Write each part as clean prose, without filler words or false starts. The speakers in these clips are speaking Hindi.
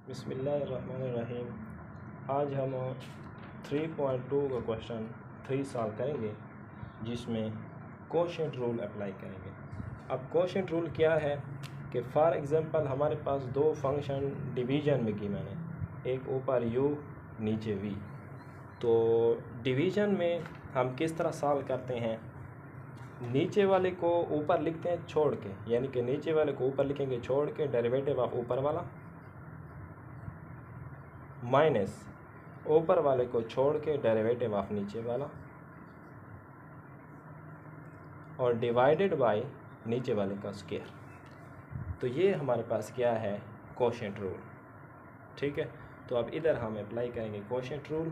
बिस्मिल्लाहिर्रहमानिर्रहीम। आज हम 3.2 का क्वेश्चन 3 सॉल्व करेंगे, जिसमें कोशेंट रूल अप्लाई करेंगे। अब कोशेंट रूल क्या है कि फॉर एग्ज़ाम्पल हमारे पास दो फंक्शन डिवीज़न में की मैंने, एक ऊपर u नीचे v। तो डिवीज़न में हम किस तरह सॉल्व करते हैं, नीचे वाले को ऊपर लिखते हैं छोड़ के, यानी कि नीचे वाले को ऊपर लिखेंगे छोड़ के डेरिवेटिव ऑफ ऊपर वाला, माइनस ऊपर वाले को छोड़ के डेरिवेटिव ऑफ नीचे वाला, और डिवाइडेड बाय नीचे वाले का स्क्वायर। तो ये हमारे पास क्या है, कोशेंट रूल। ठीक है, तो अब इधर हम अप्लाई करेंगे कोशेंट रूल,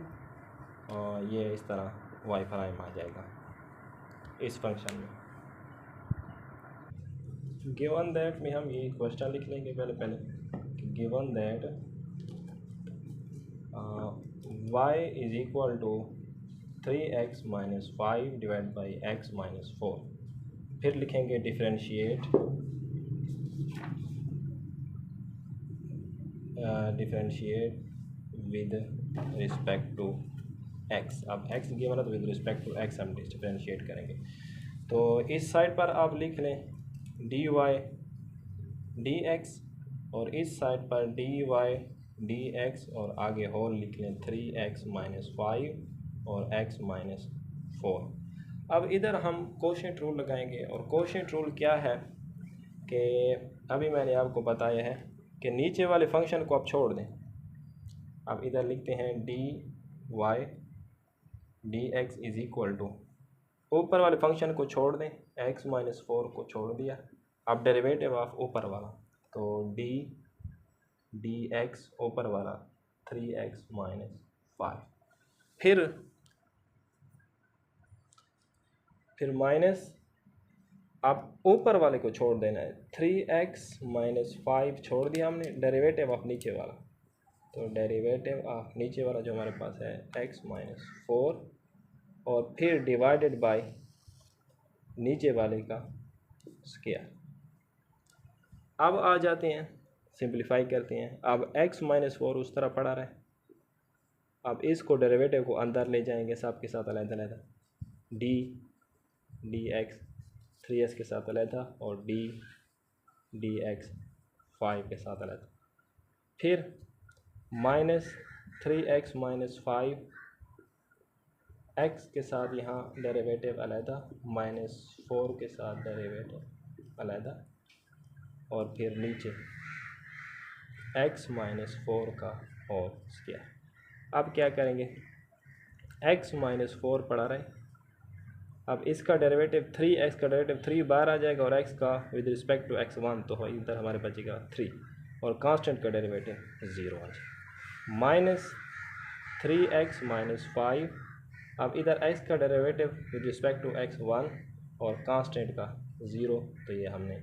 और ये इस तरह वाई प्राइम आ जाएगा इस फंक्शन में। गिवन दैट में हम ये क्वेश्चन लिख लेंगे पहले given that y is equal to 3x minus 5 divide by x minus 4। फिर लिखेंगे differentiate with respect to x। अब x गिवन है तो विद रिस्पेक्ट टू x हम डिफरेंशिएट करेंगे। तो इस साइड पर आप लिख लें dy dx, और इस साइड पर dy dx, और आगे होल लिख लें 3x माइनस 5 और x माइनस 4। अब इधर हम कोशेंट रूल लगाएंगे, और कोशेंट रूल क्या है कि अभी मैंने आपको बताया है कि नीचे वाले फंक्शन को आप छोड़ दें। अब इधर लिखते हैं dy dx is equal to, ऊपर वाले फंक्शन को छोड़ दें, x माइनस 4 को छोड़ दिया। अब डेरिवेटिव ऑफ ऊपर वाला, तो dx ऊपर वाला 3x माइनस 5, फिर माइनस, अब ऊपर वाले को छोड़ देना है, 3x माइनस 5 छोड़ दिया हमने, डेरिवेटिव ऑफ नीचे वाला, तो डेरिवेटिव ऑफ नीचे वाला जो हमारे पास है x माइनस 4, और फिर डिवाइडेड बाय नीचे वाले का स्क्वायर। अब आ जाते हैं, सिंप्लीफाई करते हैं। अब x माइनस 4 उस तरह पड़ा रहे, अब इसको डेरिवेटिव को अंदर ले जाएंगे सब के साथ अलग-अलग, dx 3s के साथ अलग, और dx 5 के साथ अलग। फिर माइनस 3x माइनस 5, x के साथ यहाँ डेरिवेटिव अलग, माइनस 4 के साथ डेरिवेटिव अलग, और फिर नीचे x माइनस 4 का होल स्क्वायर। अब क्या करेंगे, x माइनस 4 पड़ा रहे, अब इसका डेरिवेटिव 3x का डेरिवेटिव 3 बार आ जाएगा, और x का विद रिस्पेक्ट टू x 1, तो इधर हमारे बचेगा 3, और कांस्टेंट का डेरिवेटिव 0 आ जाएगा, माइनस 3x माइनस 5। अब इधर x का derivative with respect to x 1 और कांस्टेंट का 0, तो ये हमने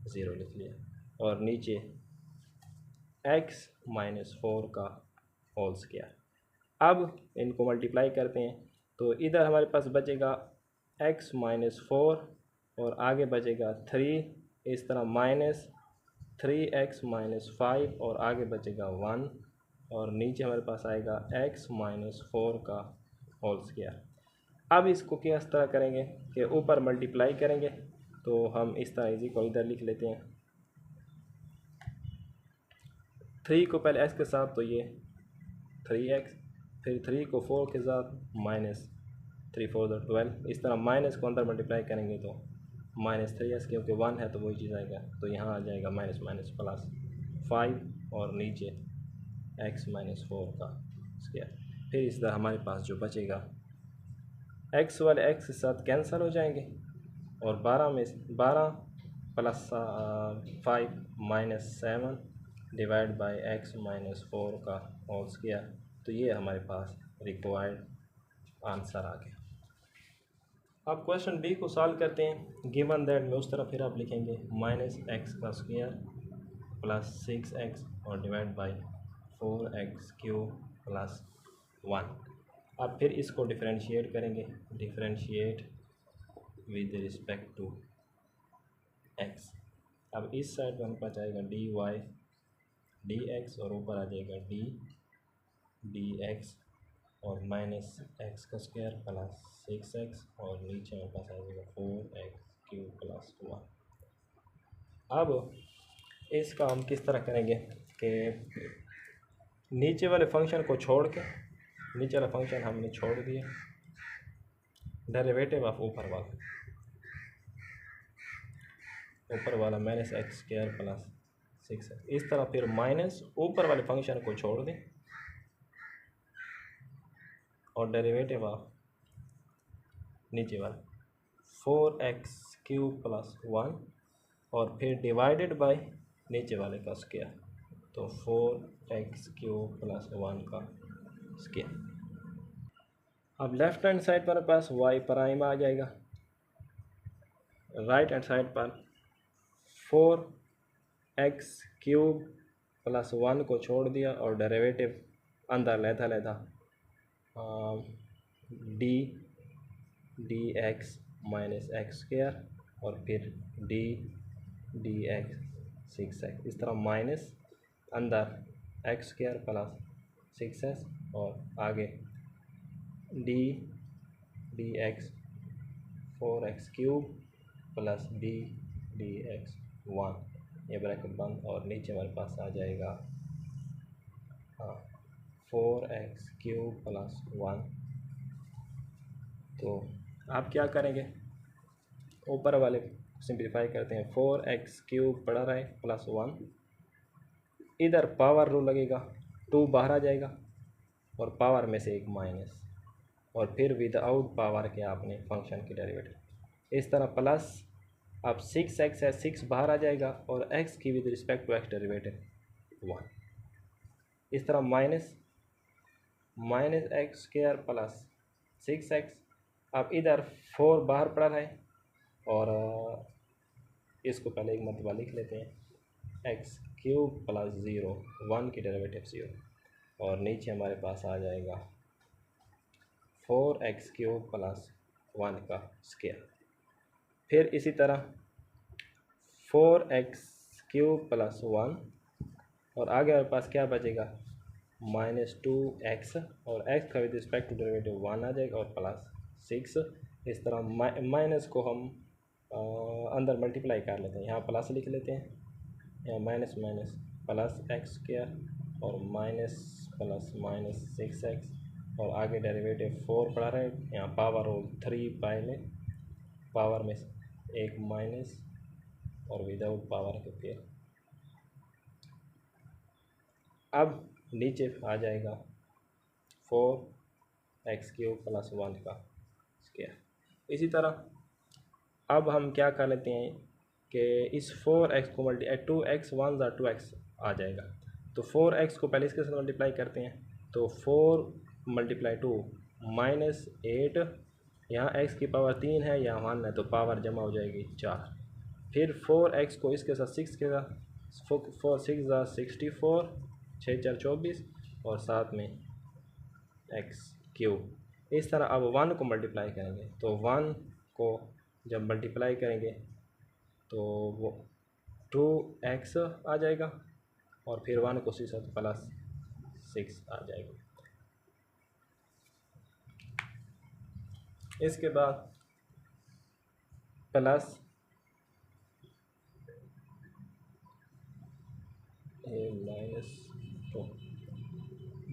0 लिख लिया, और नीचे x माइनस 4 का होल स्क्वायर। अब इनको मल्टीप्लाई करते हैं, तो इधर हमारे पास बचेगा x माइनस 4, और आगे बचेगा 3, इस तरह माइनस 3x माइनस 5, और आगे बचेगा 1, और नीचे हमारे पास आएगा x माइनस 4 का होल स्क्वायर। अब इसको किस तरह करेंगे कि ऊपर मल्टीप्लाई करेंगे, तो हम इस तरह इजी को इधर लिख लेते हैं, 3 को पहले x के साथ, तो ये 3x, फिर 3 को 4 के साथ, माइनस 3 4 12, इस तरह माइनस को अंदर मल्टीप्लाई करेंगे तो माइनस 3s, क्योंकि 1 है तो वही चीज़ आएगा, तो यहाँ आ जाएगा माइनस माइनस प्लस 5, और नीचे x माइनस 4 का स्क्वायर। फिर इस तरह हमारे पास जो बचेगा, x वाले x के साथ कैंसिल हो जाएंगे, और 12 plus 5 minus 7 divide by x minus 4 का होल स्क्वायर। तो ये हमारे पास रिक्वायर्ड आंसर आ गया। अब क्वेश्चन बी को सॉल्व करते हैं। गिवन दैट में उस तरफ फिर आप लिखेंगे माइनस x का स्क्वायर प्लस 6x, और divide by 4x cube plus 1। अब फिर इसको डिफरेंशिएट करेंगे, differentiate with respect to x। अब इस साइड पर हमारे पास आएगा डी एक्स और ऊपर आ जाएगा डी एक्स और माइनस एक्स का स्क्वायर प्लस 6x और नीचे हमारे पास आ जाएगा 4x³ प्लस 1। अब इसका हम किस तरह करेंगे कि नीचे वाले फंक्शन को छोड़ के, नीचे वाला फंक्शन हमने छोड़ दिया, डेरिवेटिव ऑफ ऊपर वाला माइनस x² प्लस 6x, इस तरह फिर माइनस ऊपर वाले फंक्शन को छोड़ दें और डेरिवेटिव ऑफ नीचे वाला 4x³ प्लस 1 और फिर डिवाइडेड बाय नीचे वाले का स्क्वायर, तो 4x³ प्लस 1 का स्क्वायर। अब लेफ्ट हैंड साइड पर पास y प्राइम आ जाएगा, राइट हैंड साइड पर 4x³ प्लस 1 को छोड़ दिया और डेरिवेटिव अंदर लेता डी एक्स माइनस x² और फिर डी एक्स 6x, इस तरह माइनस अंदर x² प्लस 6x और आगे D x 4x³ plus D x 1, ये ब्रैकेट बंद और नीचे हमारे पास आ जाएगा 4x³ प्लस 1। तो आप क्या करेंगे, ऊपर वाले सिंप्लीफाई करते हैं, 4x³ पड़ा रहे प्लस 1, इधर पावर रूल लगेगा, 2 बाहर आ जाएगा और पावर में से एक माइनस और फिर विदाउट पावर के आपने फंक्शन की डेरिवेटिव, इस तरह प्लस अब 6x है, 6 बाहर आ जाएगा और x की with respect to x derivative 1, इस तरह माइनस x² प्लस 6x, अब इधर 4 बाहर पड़ा है और इसको पहले एक मरतबा लिख लेते हैं, x³ प्लस 0 1 की डेरिवेटिव 0 और नीचे हमारे पास आ जाएगा 4x³ प्लस 1 का स्क्वायर। फिर इसी तरह 4x³ प्लस 1 और आगे हमारे पास क्या बचेगा, -2x और x का विद रिस्पेक्ट टू डेरिवेटिव 1 आ जाएगा और प्लस 6, इस तरह माइनस को हम अंदर मल्टीप्लाई कर लेते हैं, यहाँ प्लस लिख लेते हैं, यहाँ माइनस प्लस x² और माइनस प्लस माइनस 6x और आगे डेरिवेटिव 4 पड़ा रहे, यहाँ पावर और 3 पहले, पावर में एक माइनस और विदाउट पावर के फिर अब नीचे आ जाएगा 4x³ प्लस 1 का स्क्वायर। इसी तरह अब हम क्या कर लेते हैं कि इस 4x को 2x 1 ज़ा 2x आ जाएगा, तो 4x को पहले इसके साथ मल्टीप्लाई करते हैं, तो 4 × 2 -8, यहाँ x की पावर 3 है, यहाँ 1 है, तो पावर जमा हो जाएगी 4। फिर 4x को इसके साथ 6 के साथ 4 6 ज़ा 64, 6 4 24 और साथ में x³, इस तरह अब 1 को मल्टीप्लाई करेंगे, तो 1 को जब मल्टीप्लाई करेंगे तो वो 2x आ जाएगा और फिर 1 को इसी साथ प्लस 6 आ जाएगा। इसके बाद प्लस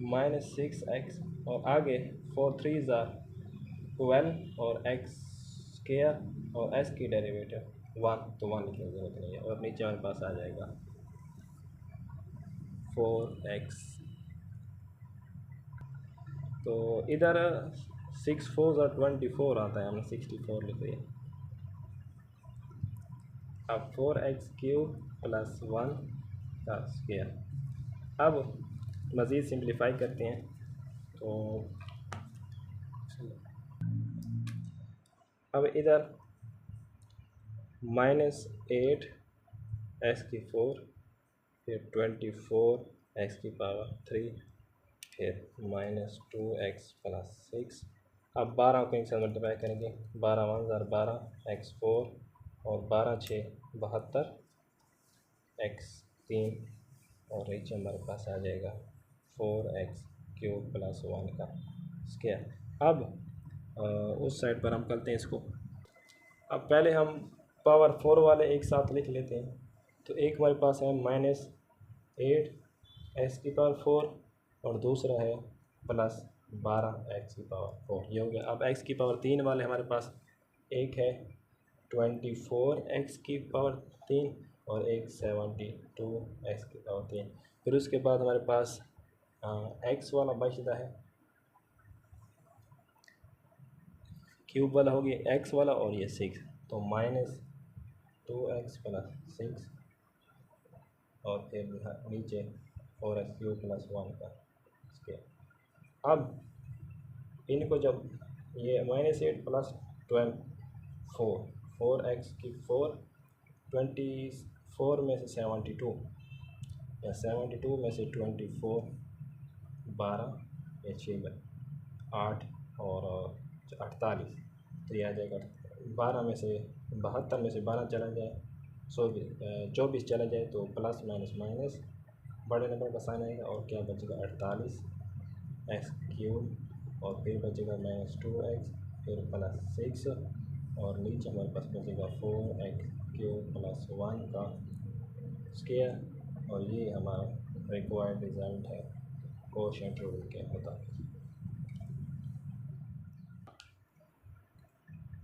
-6x और आगे 4 3 ज़ा 12 और x² और s की डेरिवेटिव 1, तो 1 लिखने की ज़रूरत नहीं है और नीचे हमारे पास आ जाएगा 4x, तो इधर 6 4 ज़ा 24 आता है, हमने 64 लिख दिया। अब 4x³ प्लस 1 का स्क्वायर। अब मज़ीद सिंप्लीफाई करते हैं, तो अब इधर -8 x⁴, फिर 24 x⁻³ फिर -2x प्लस 6, अब 12 को एक साथ मल्टीप्लाई करेंगे, 12 1 ज़ा 12 x4 और 12 6 72 x3 और नीचे हमारे पास आ जाएगा 4x³ + 1 का स्क्वायर। अब उस साइड पर हम करते हैं इसको। अब पहले हम पावर 4 वाले एक साथ लिख लेते हैं। तो एक हमारे पास है -8x⁴ और दूसरा है +12x⁴। ये हो गया। अब x⁴ वाले हमारे पास एक है 24x⁴ और एक 72x⁴। फिर उसके बाद हमारे पास x वाला बचता है, क्यूब वाला हो गया x वाला, और ये 6, तो -2x + 6 और फिर नीचे 4x³ + 1 का स्क्वायर। अब इनको जब ये -8 + 12 4x⁴ 24 में से 72 या 72 में से 24 12 या 6 8 और 48, तो ये आ जाएगा 12 में से 72 में से 12 चला जाए 24 चला जाए तो प्लस माइनस माइनस बड़े नंबर का साइन आएगा और क्या बचेगा 48x³ और फिर बचेगा -2x फिर +6 और नीचे हमारे पास बचेगा 4x³ + 1 का स्क्वायर। और ये हमारा रिक्वायर्ड रिजल्ट है कोशेंट रूल के मुताबिक।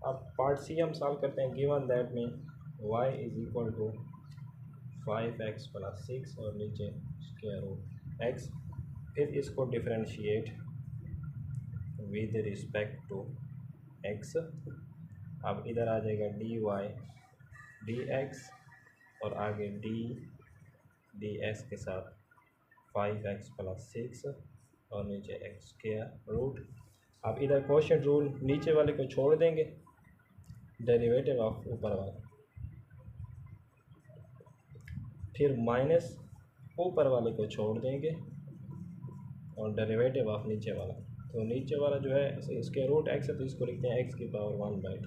अब पार्ट सी हम सॉल्व करते हैं। गिवन दैट में y = 5x + 6 और नीचे √x। फिर इसको differentiate with respect to x। अब इधर आ जाएगा dy dx और आगे dx के साथ 5x + 6 और नीचे x²रूट। अब इधर कोशेंट रूल नीचे वाले को छोड़ देंगे, डेरिवेटिव ऑफ ऊपर वाला, फिर माइनस ऊपर वाले को छोड़ देंगे और डेरिवेटिव ऑफ नीचे वाला। तो नीचे वाला जो है इसके √x है तो इसको लिखते हैं x⁴ 1/2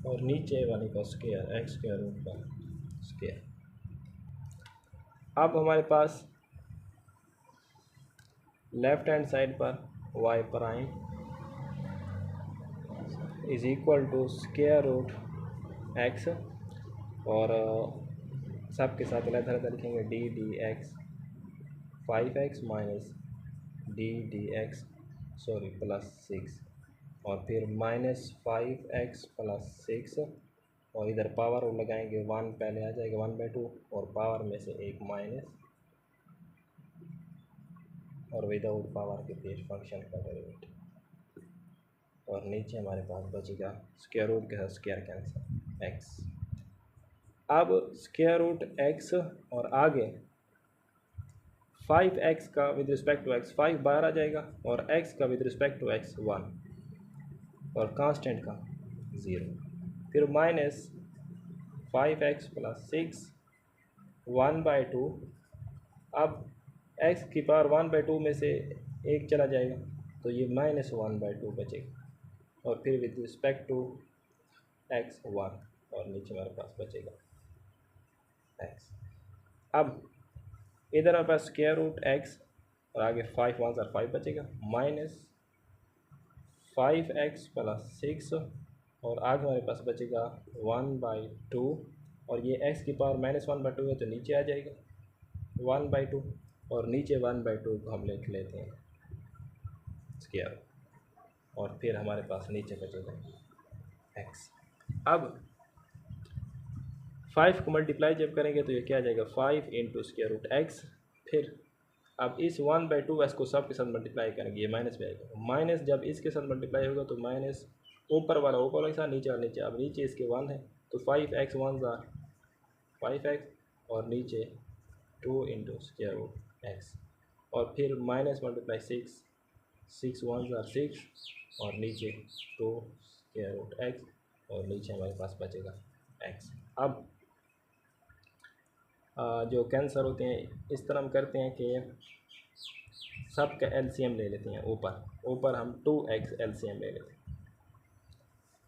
और नीचे वाले का स्क्वायर x² का स्क्वायर। अब हमारे पास लेफ्ट हैंड साइड पर y प्राइम = √x और सब के साथ अलग लिखेंगे dx 5x -ddx +6 और फिर -5x + 6 और इधर पावर लगाएंगे 1 पहले आ जाएगा 1/2 और पावर में से एक माइनस और विदाउट पावर के फिर फंक्शन का डेरिवेटिव और नीचे हमारे पास बचेगा √, के साथ स्क्वायर कैंसिल x। अब √x और आगे 5x का विद रिस्पेक्ट टू x 5 बाहर आ जाएगा और x का विद रिस्पेक्ट टू x 1 और कांस्टेंट का 0। फिर -5x + 6 1/2। अब x⁴ 1/2 में से एक चला जाएगा तो ये -1/2 बचेगा और फिर विद रिस्पेक्ट टू x 1 और नीचे हमारे पास बचेगा x। अब इधर हमारे पास √x और आगे 5 1 और 5 बचेगा -5x + 6 और आगे हमारे पास बचेगा 1/2 और ये x⁴ -1/2 है तो नीचे आ जाएगा 1/2 और नीचे 1/2 को हम लिख लेते हैं स्क्वायर और फिर हमारे पास नीचे बचेगा x। अब 5 को मल्टीप्लाई जब करेंगे तो ये क्या आ जाएगा 5 × √x। फिर अब इस 1/2 को सब के साथ मल्टीप्लाई करेंगे, ये माइनस में आएगा। माइनस जब इसके साथ मल्टीप्लाई होगा तो माइनस ऊपर वाला ऊपर के साथ नीचे वाला नीचे। अब नीचे इसके 1 है तो 5x 1 * 5x और नीचे 2 × √x और फिर माइनस मल्टीप्लाई 6 1 * 6 और नीचे 2 √x और नीचे हमारे पास बचेगा x। अब जो कैंसर होते हैं इस तरह हम करते हैं कि सब का एलसीएम ले लेते हैं। ऊपर हम 2x एलसीएम ले लेते हैं,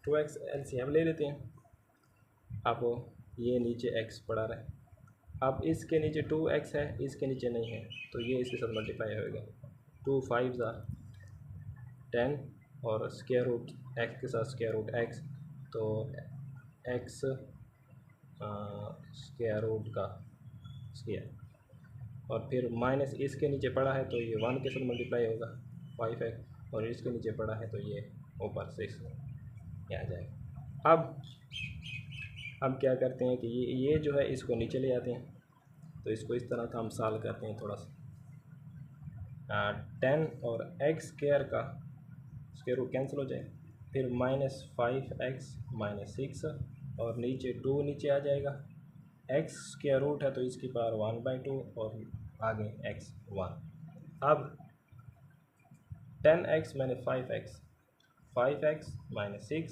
2x एलसीएम ले लेते हैं। अब ये नीचे x पड़ा रहे अब इसके नीचे 2x है, इसके नीचे नहीं है, तो ये इसके साथ मल्टीप्लाई होएगा। 2 5 10 और स्क्वायर रूट x के साथ स्क्वायर रूट x, तो x स्क्वायर रूट का स्क्वायर, और फिर माइनस इसके नीचे पड़ा है तो ये 1 के साथ मल्टीप्लाई होगा 5x, और इसके नीचे पड़ा है तो ये ऊपर 6 आ जाएगा। अब क्या करते हैं कि ये जो है इसको नीचे ले आते हैं, तो इसको इस तरह का हम सॉल्व करते हैं थोड़ा सा। 10 और x स्क्वायर का स्क्वायर रूट कैंसिल हो जाए, फिर -5x -6 और नीचे 2 नीचे आ जाएगा। x स्क्वायर रूट है तो इसकी पावर 1/2 और आगे x 1। अब 10x - 5x 5x - 6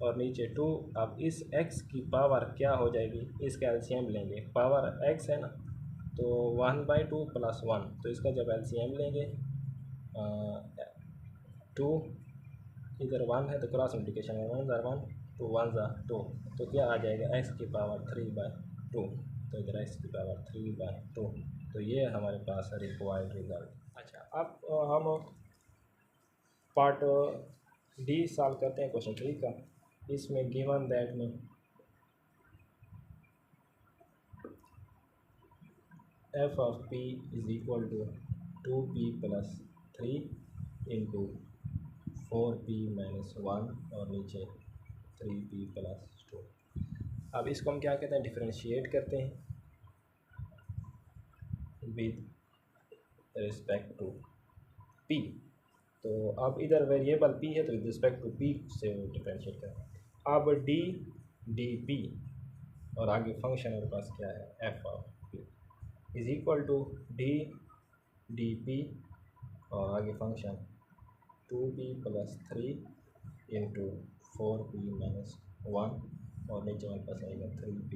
और नीचे 2। अब इस x की पावर क्या हो जाएगी, इसका एलसीएम लेंगे, पावर x है ना, तो 1/2 + 1, तो इसका जब एलसीएम लेंगे 2 इधर 1 है तो क्रॉस मल्टीप्लिकेशन है, 1 * 1 2 1 * 2, तो क्या आ जाएगा x की पावर 3/2, तो इधर x की पावर 3/2, तो ये हमारे पास है रिक्वायर्ड रिजल्ट। अच्छा, अब हम पार्ट डी सॉल्व करते हैं क्वेश्चन 3 का। इसमें गिवन दैट में f of p is equal to 2p + 3 into 4p - 1 और नीचे 3p + 2। अब इसको हम क्या कहते हैं, डिफरेंशिएट करते हैं विद रिस्पेक्ट टू p। तो अब इधर वेरिएबल p है तो विद रिस्पेक्ट टू p से डिफरेंशिएट करते हैं। अब d dp और आगे फंक्शन हमारे पास क्या है, f of p is equal to d dp और आगे फंक्शन 2p + 3 इंटू 4p - 1 और नीचे हमारे पास आएगा 3p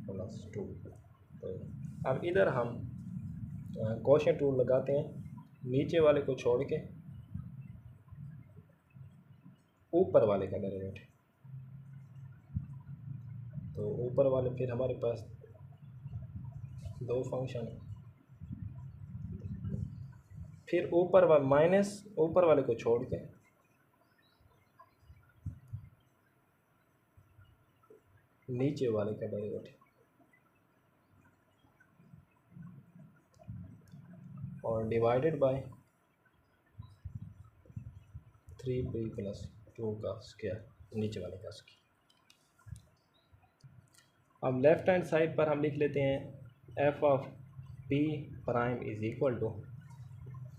+ 2। तो अब इधर हम क्वोशिएंट रूल लगाते हैं, नीचे वाले को छोड़ के ऊपर वाले का डेरिवेटिव, तो ऊपर वाले फिर हमारे पास दो फंक्शन, फिर ऊपर वाले माइनस ऊपर वाले को छोड़ के नीचे वाले का डेरिवेटिव, और डिवाइडेड बाय 3p + 2 का स्क्वायर, नीचे वाले का स्क्वायर। अब लेफ्ट हैंड साइड पर हम लिख लेते हैं f of p prime is equal to,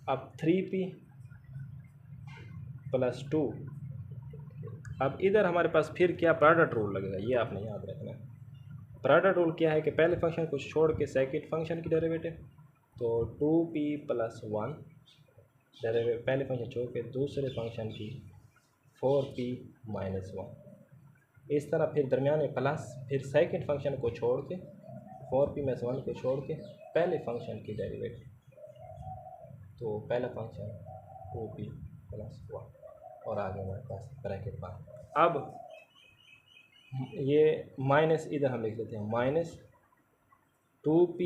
अब 3p + 2। अब इधर हमारे पास फिर क्या प्रोडक्ट रूल लगेगा, ये आपने याद रखना है। प्रोडक्ट रूल क्या है कि पहले फंक्शन को छोड़ के सेकंड फंक्शन की डेरिवेटिव, तो 2p + 1 डेरिवेटिव पहले फंक्शन छोड़ के दूसरे फंक्शन की 4p - 1, इस तरह फिर दरमियान में प्लस, फिर सेकंड फंक्शन को छोड़ के 4p - 1 को छोड़ के पहले फंक्शन की डेरिवेटिव, तो पहला फंक्शन 2p + 1 और आगे हमारे पास ब्रैकेट बाहर। अब ये माइनस इधर हम लिख लेते हैं, -2p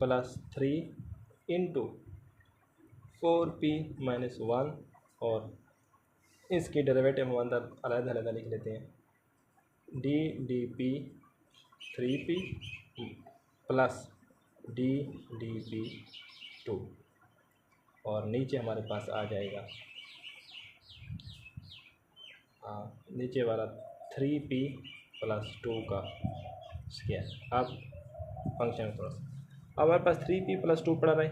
+ 3 इंटू 4p - 1 और इसकी डेरिवेटिव हम अंदर अलग-अलग लिख लेते हैं, d dp 3p + d dp 2 और नीचे हमारे पास आ जाएगा नीचे वाला 3p + 2 का स्क्वायर। अब फंक्शन थोड़ा सा, अब हमारे पास 3p + 2 पड़ा रहे।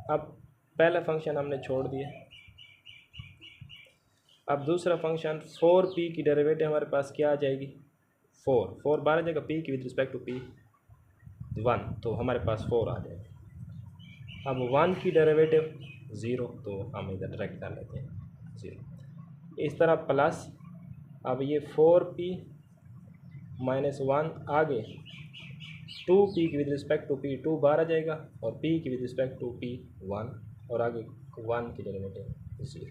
अब पहला फंक्शन हमने छोड़ दिया, अब दूसरा फंक्शन 4p की डेरिवेटिव हमारे पास क्या आ जाएगी, 4 बार आ जाएगा p की विद रिस्पेक्ट टू p 1, तो हमारे पास 4 आ जाएगा। अब 1 की डेरिवेटिव 0, तो हम इधर डायरेक्ट डाल लेते हैं 0। इस तरह प्लस, अब ये 4p - 1 आगे 2p की विद रिस्पेक्ट टू p 2 बार आ जाएगा और p की विद रिस्पेक्ट टू p 1 और आगे 1 की डेरिवेटिव 0।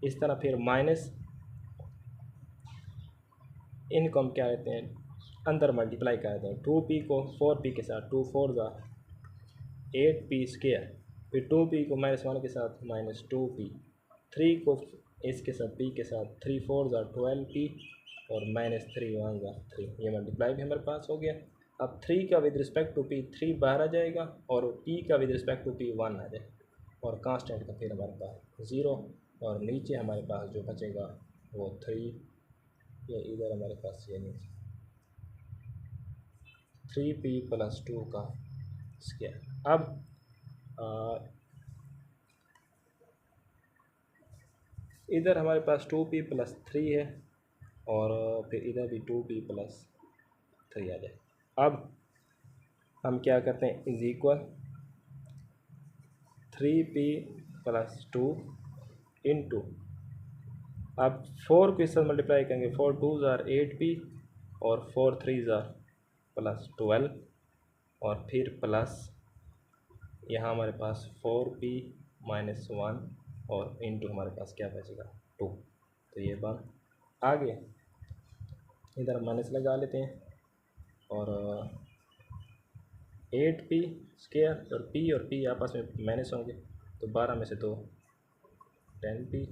इस तरह फिर माइनस इनको हम क्या कहते हैं, अंदर मल्टीप्लाई कर देते हैं। 2p को 4p के साथ, 2 4 ज़ा 8p स्क्वायर, फिर 2p को -1 के साथ -2p, 3 को इसके साथ p के साथ 3 4 ज़ा 12p और -3 1 ज़ा 3। ये मल्टीप्लाई भी हमारे पास हो गया। अब 3 का विद रिस्पेक्ट टू p 3 बाहर आ जाएगा और p का विद रिस्पेक्ट टू p 1 आ जाएगा और कांस्टेंट का फिर हमारे पास 0 और नीचे हमारे पास जो बचेगा वो 3। ये इधर हमारे पास ये नीचे 3p + 2 का स्क्वायर। अब इधर हमारे पास 2p + 3 है और फिर इधर भी 2p + 3 आ जाए। अब हम क्या करते हैं, इज इक्वल 3p + 2 इंटू, अब 4 के साथ मल्टीप्लाई करेंगे, 4 2 ज़ा 8p और 4 3 ज़ा +12 और फिर प्लस यहाँ हमारे पास 4p - 1 और इंटू हमारे पास क्या बचेगा 2। तो ये बात आगे इधर माइनस लगा लेते हैं और 8p स्क्वायर और p आपस में माइनस होंगे तो 12 में से 2 10p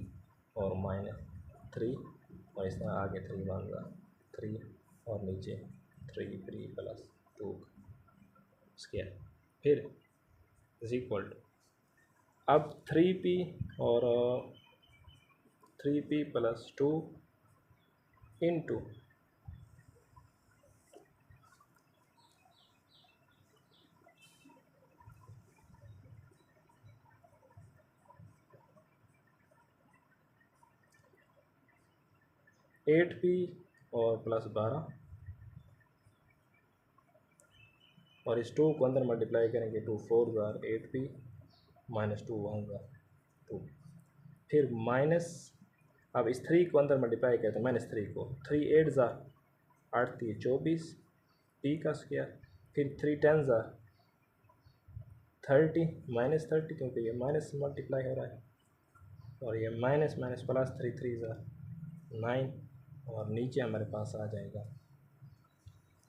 और -3 और इस तरह आगे 3 1 ज़ा 3 और नीचे 3p + 2 स्क्वायर। फिर इज इक्वल टू, अब 3p और 3p + 2 इंटू 8p और +12 और इस 2 को अंदर मल्टीप्लाई करेंगे, 2 4 ज़ा 8p -2 1 ज़ा 2, फिर माइनस, अब इस 3 को अंदर मल्टीप्लाई करते हैं, -3 को 3 8 ज़ा 8 3 24 p का स्क्वायर, फिर 3 10 ज़ा 30 -30 क्योंकि ये माइनस मल्टीप्लाई हो रहा है और ये माइनस माइनस प्लस 3 3 ज़ा 9 और नीचे हमारे पास आ जाएगा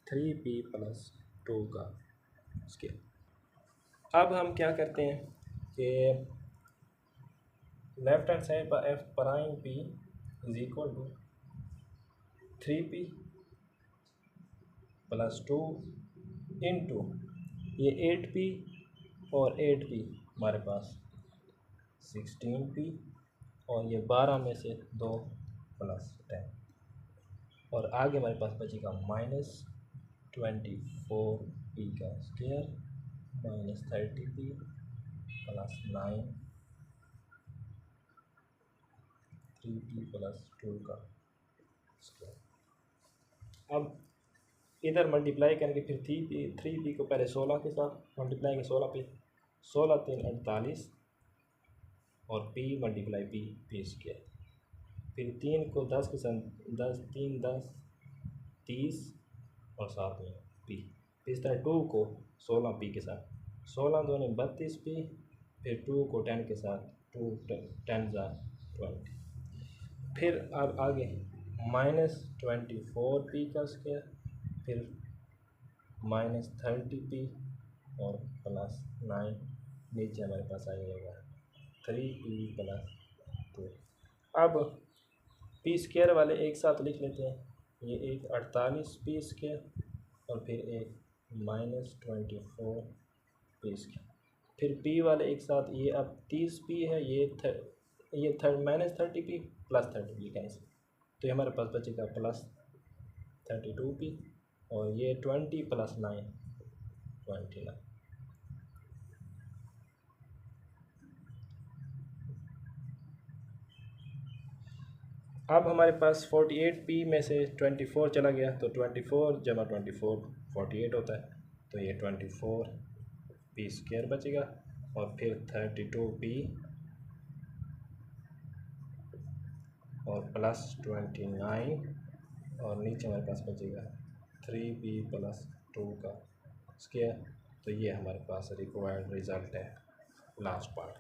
3p + 2 का स्क्वायर। अब हम क्या करते हैं कि लेफ्ट हैंड साइड पर f' p = 3p + 2 इंटू ये 8p और 8p हमारे पास 16p और ये 12 में से 2 + 10 और आगे हमारे पास बचेगा -24p का स्क्वायर -30p + 9 3p + 2 का स्क्वायर। अब इधर मल्टीप्लाई करेंगे, फिर 3p को पहले 16 के साथ मल्टीप्लाई करेंगे, 16 पे 16 3 48 और p × p स्क्वायर, फिर 3 को 10 के साथ 10 3 10 30 और साथ में p, इस तरह 2 को 16p के साथ 16 2 32p, फिर 2 को 10 के साथ 2 10 ज़ा 20, फिर अब आगे -24p का स्क्वायर, फिर -30p और +9 नीचे हमारे पास आ जाएगा 3p + 2। अब p स्क्वायर वाले एक साथ लिख लेते हैं, ये एक 48p स्क्वायर और फिर एक -24p स्क्वायर, फिर p वाले एक साथ, ये अब 30p है, ये -30p + 30p कैंसिल, तो ये हमारे पास बचेगा +32p और ये 20 + 9 29। अब हमारे पास 48p में से 24 चला गया तो 24 × 24 48 होता है, तो ये 24p स्क्वायर बचेगा और फिर 32p और +29 और नीचे हमारे पास बचेगा 3p + 2 का स्क्वायर। तो ये हमारे पास रिक्वायर्ड रिज़ल्ट है लास्ट पार्ट।